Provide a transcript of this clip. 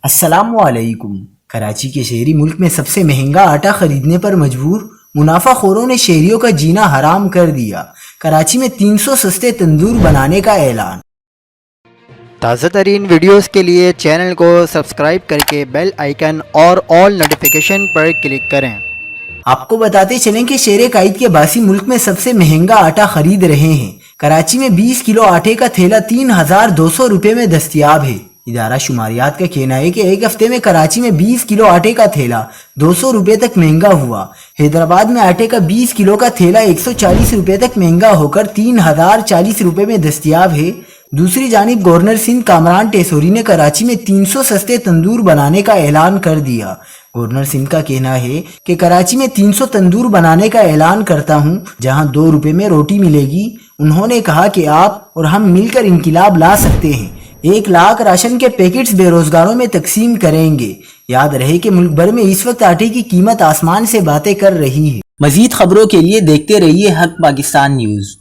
السلام علیکم۔ کراچی کے شہری ملک میں سب سے مہنگا آٹا خریدنے پر مجبور، منافع خوروں نے شہریوں کا جینا حرام کر دیا۔ کراچی میں 300 سستے تندور بنانے کا اعلان۔ تازہ ترین ویڈیوز کے لیے چینل کو سبسکرائب کر کے بیل آئیکن اور آل نوٹیفیکیشن پر کلک کریں۔ آپ کو بتاتے چلیں کہ شیر قائد کے باسی ملک میں سب سے مہنگا آٹا خرید رہے ہیں۔ کراچی میں 20 کلو آٹے کا تھیلا 3200 روپے میں دستیاب ہے۔ ادارہ شماریات کا کہنا ہے کہ ایک ہفتے میں کراچی میں 20 کلو آٹے کا تھیلا 200 روپے تک مہنگا ہوا۔ حیدرآباد میں آٹے کا 20 کلو کا تھیلا 140 روپے تک مہنگا ہو کر 3040 روپے میں دستیاب ہے۔ دوسری جانب گورنر سندھ کامران ٹیسوری نے کراچی میں 300 سستے تندور بنانے کا اعلان کر دیا۔ گورنر سندھ کا کہنا ہے کہ کراچی میں 300 تندور بنانے کا اعلان کرتا ہوں جہاں 2 روپے میں روٹی ملے گی۔ انہوں نے کہا کہ آپ اور ہم مل کر انقلاب لا سکتے ہیں۔ 1 لاکھ راشن کے پیکٹس بے روزگاروں میں تقسیم کریں گے۔ یاد رہے کہ ملک بھر میں اس وقت آٹے کی قیمت آسمان سے باتیں کر رہی ہے۔ مزید خبروں کے لیے دیکھتے رہیے حق پاکستان نیوز۔